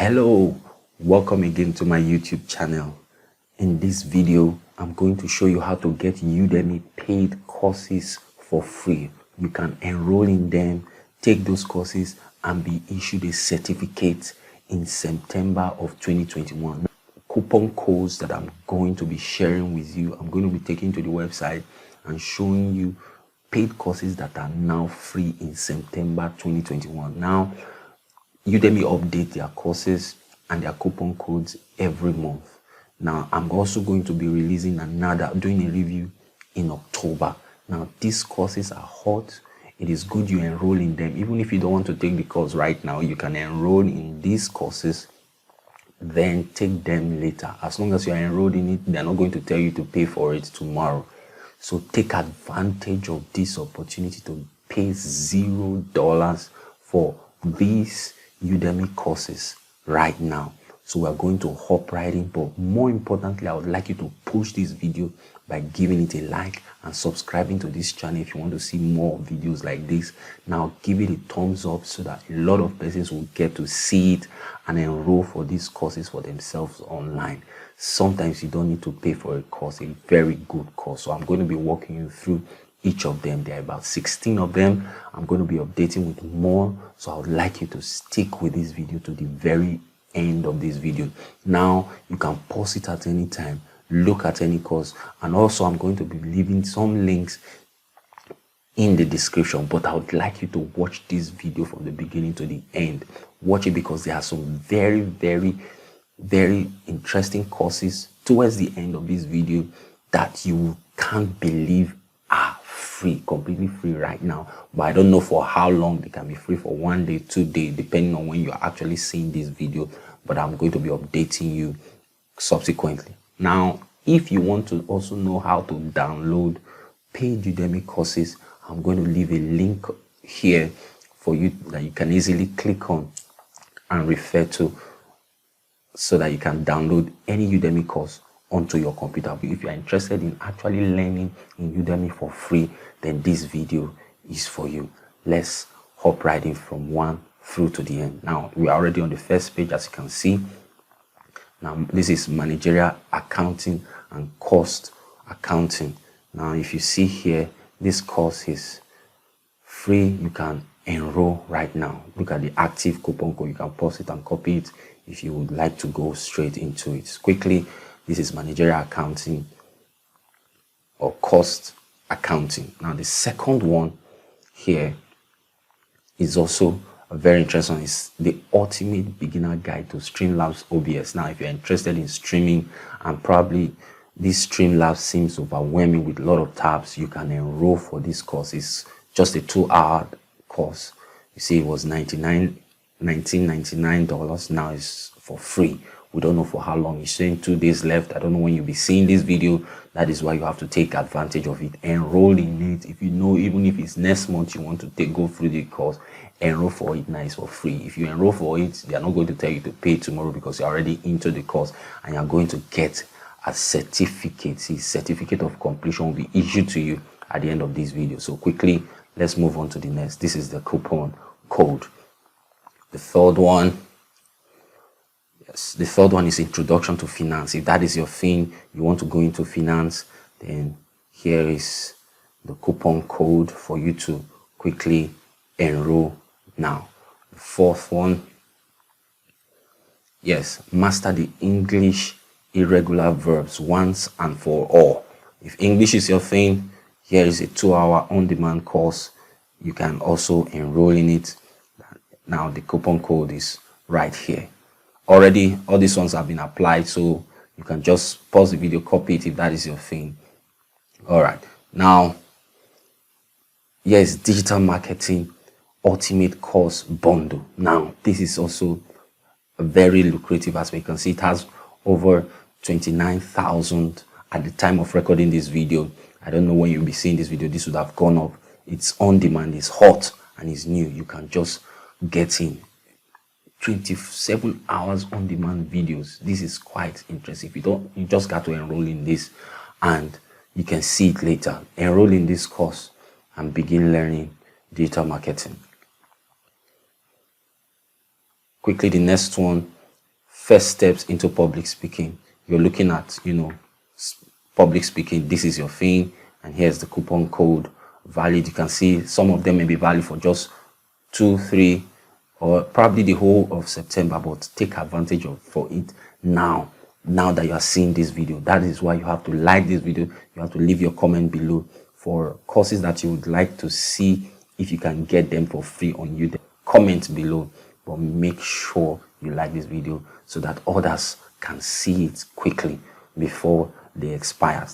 Hello, welcome again to my YouTube channel. In this video, I'm going to show you how to get Udemy paid courses for free. You can enroll in them, take those courses, and be issued a certificate in September of 2021. Coupon codes that I'm going to be sharing with you, I'm going to be taking to the website and showing you paid courses that are now free in September 2021. Now, Udemy update their courses and their coupon codes every month. Now, I'm also going to be releasing doing a review in October. Now, these courses are hot. It is good you enroll in them. Even if you don't want to take the course right now, you can enroll in these courses, then take them later. As long as you are enrolled in it, they're not going to tell you to pay for it tomorrow. So take advantage of this opportunity to pay $0 for these Udemy courses right now. So we're going to hop right in, but more importantly, I would like you to push this video by giving it a like and subscribing to this channel if you want to see more videos like this. Now give it a thumbs up so that a lot of persons will get to see it and enroll for these courses for themselves online. Sometimes you don't need to pay for a course, a very good course. So I'm going to be walking you through each of them. There are about 16 of them. I'm going to be updating with more, so I would like you to stick with this video to the very end of this video. Now you can pause it at any time, look at any course, and also I'm going to be leaving some links in the description, but I would like you to watch this video from the beginning to the end. Watch it because there are some very interesting courses towards the end of this video that you can't believe are free, completely free right now. But I don't know for how long. They can be free for 1 day, 2 days, depending on when you're actually seeing this video, but I'm going to be updating you subsequently. Now, if you want to also know how to download paid Udemy courses, I'm going to leave a link here for you that you can easily click on and refer to, so that you can download any Udemy course onto your computer. If you are interested in actually learning in Udemy for free, then this video is for you. Let's hop right in from 1 through to the end. Now, we are already on the first page, as you can see. Now, this is managerial accounting and cost accounting. Now, if you see here, this course is free. You can enroll right now. Look at the active coupon code. You can pause it and copy it if you would like to go straight into it quickly. This is managerial accounting or cost accounting. Now, the second one here is also a very interesting. It's the ultimate beginner guide to Streamlabs OBS. Now, if you're interested in streaming and probably this Streamlabs seems overwhelming with a lot of tabs, you can enroll for this course. It's just a 2-hour course. You see, it was $19.99. Now it's for free. We don't know for how long. It's saying 2 days left. I don't know when you'll be seeing this video. That is why you have to take advantage of it. Enroll in it. If you know, even if it's next month you want to go through the course, enroll for it now. It's for free. If you enroll for it, they are not going to tell you to pay tomorrow because you're already into the course, and you're going to get a certificate. See, certificate of completion will be issued to you at the end of this video. So quickly, let's move on to the next. This is the coupon code. The third one. The third one is Introduction to Finance. If that is your thing, you want to go into finance, then here is the coupon code for you to quickly enroll now. The fourth one, yes, Master the English Irregular Verbs once and for all. If English is your thing, here is a 2-hour on-demand course. You can also enroll in it. Now, the coupon code is right here. Already all these ones have been applied, so you can just pause the video, copy it if that is your thing. All right, now here's Digital Marketing Ultimate Course Bundle. Now, this is also a very lucrative, as we can see. It has over 29,000 at the time of recording this video. I don't know when you'll be seeing this video. This would have gone up. It's on demand, it's hot, and it's new. You can just get in. 27 hours on demand videos. This is quite interesting. If you don't, you just got to enroll in this and you can see it later. Enroll in this course and begin learning digital marketing. Quickly, the next one first steps into public speaking. You're looking at, public speaking. This is your thing, and here's the coupon code valid. You can see some of them may be valid for just 2, 3, or probably the whole of September, but take advantage of for it now that you are seeing this video. That is why you have to like this video. You have to leave your comment below for courses that you would like to see, if you can get them for free on Udemy. Comment below, but make sure you like this video so that others can see it quickly before they expire.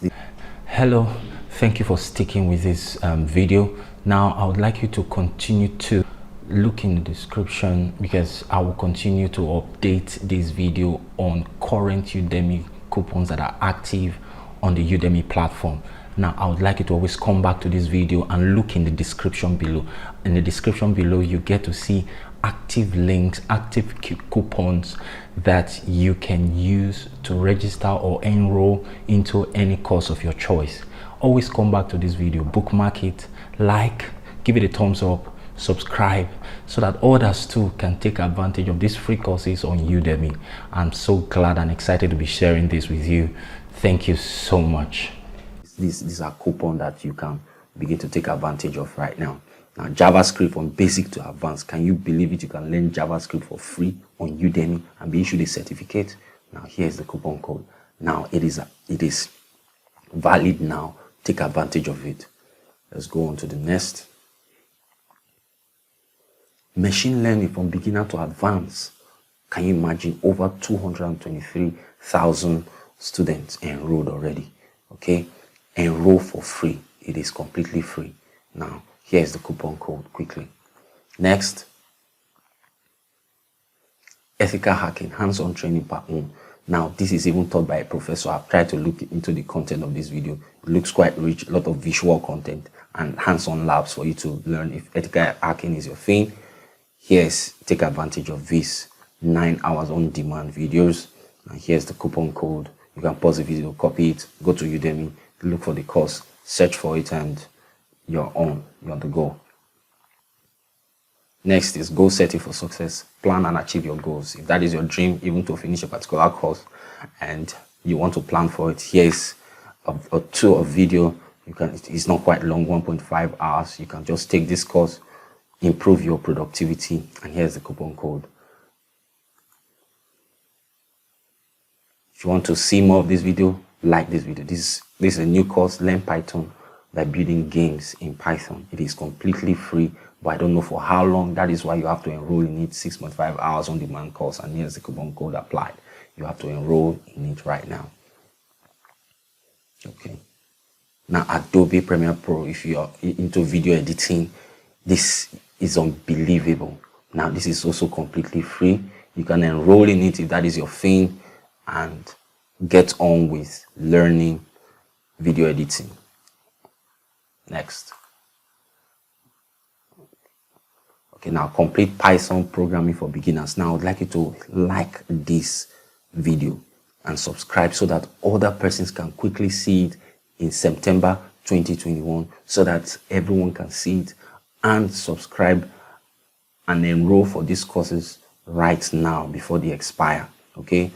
Hello, thank you for sticking with this video. Now I would like you to continue to look in the description, because I will continue to update this video on current Udemy coupons that are active on the Udemy platform. Now I would like you to always come back to this video and look in the description below. In the description below, you get to see active links, active coupons that you can use to register or enroll into any course of your choice. Always come back to this video, bookmark it, like, give it a thumbs up, subscribe, so that others too can take advantage of these free courses on Udemy. I'm so glad and excited to be sharing this with you. Thank you so much. These are coupons that you can begin to take advantage of right now. Now, JavaScript from basic to advanced. Can you believe it? You can learn JavaScript for free on Udemy and be issued a certificate. Now, here's the coupon code. Now, it is valid now. Take advantage of it. Let's go on to the next. Machine learning from beginner to advanced. Can you imagine? Over 223,000 students enrolled already. Okay, enroll for free. It is completely free. Now, here's the coupon code quickly. Next, ethical hacking, hands-on training part 1. Now, this is even taught by a professor. I've tried to look into the content of this video. It looks quite rich, a lot of visual content and hands-on labs for you to learn if ethical hacking is your thing. Here's, take advantage of this 9 hours on demand videos. And here's the coupon code. You can pause the video, copy it, go to Udemy, look for the course, search for it, and you're on the go. Next is goal setting for success. Plan and achieve your goals. If that is your dream, even to finish a particular course and you want to plan for it, here's a tour of video. It's not quite long, 1.5 hours. You can just take this course, improve your productivity, and here's the coupon code. If you want to see more of this video, like this video. This is a new course, Learn Python by building games in Python. It is completely free, but I don't know for how long. That is why you have to enroll in it. 6.5 hours on demand course, and here's the coupon code applied. You have to enroll in it right now. Okay. Now, Adobe Premiere Pro, if you are into video editing, this is unbelievable. Now, this is also completely free. You can enroll in it if that is your thing and get on with learning video editing. Next. Okay, now complete Python programming for beginners. Now, I would like you to like this video and subscribe so that other persons can quickly see it in September 2021, so that everyone can see it, and subscribe and enroll for these courses right now before they expire. Okay,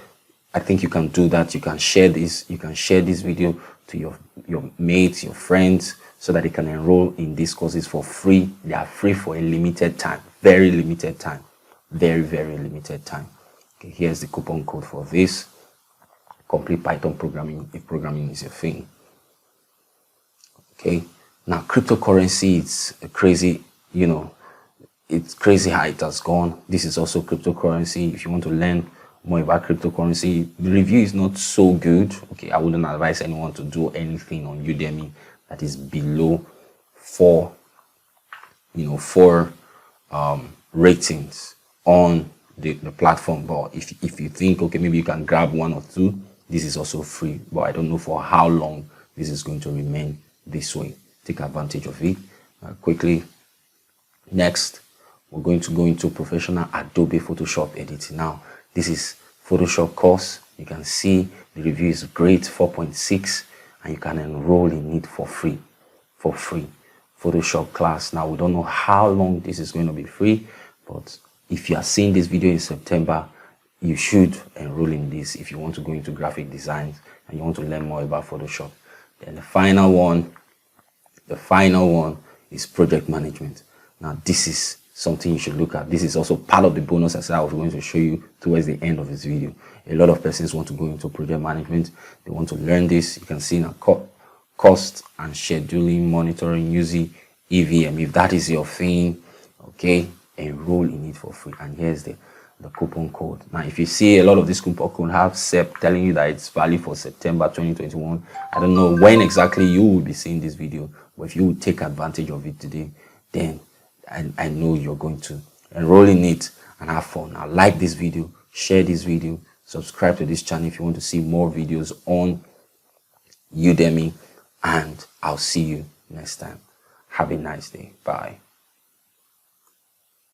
I think you can do that. You can share this. You can share this video to your mates, your friends, so that they can enroll in these courses for free. They are free for a limited time, very limited time, very, very limited time. Okay, here's the coupon code for this. Complete Python programming, if programming is your thing. Okay, now cryptocurrency, it's a crazy, it's crazy how it has gone. This is also cryptocurrency. If you want to learn more about cryptocurrency, the review is not so good. Okay, I wouldn't advise anyone to do anything on Udemy that is below 4 ratings on the platform. But if you think, okay, maybe you can grab 1 or 2, this is also free. But I don't know for how long this is going to remain this way. Take advantage of it quickly. Next, we're going to go into professional Adobe Photoshop editing. Now, this is Photoshop course. You can see the review is great, 4.6, and you can enroll in it for free. Photoshop class. Now, we don't know how long this is going to be free, but if you are seeing this video in September, you should enroll in this if you want to go into graphic design and you want to learn more about Photoshop. Then the final one is project management. Now this is something you should look at. This is also part of the bonus as I was going to show you towards the end of this video. A lot of persons want to go into project management. They want to learn this. You can see now cost and scheduling, monitoring, using EVM. If that is your thing, okay, enroll in it for free. And here's the coupon code. Now if you see a lot of this coupon code have SEP telling you that it's valid for September 2021, I don't know when exactly you will be seeing this video, but if you will take advantage of it today, then I know you're going to enroll in it and have fun. Now like this video, share this video, subscribe to this channel if you want to see more videos on Udemy, and I'll see you next time. Have a nice day. Bye.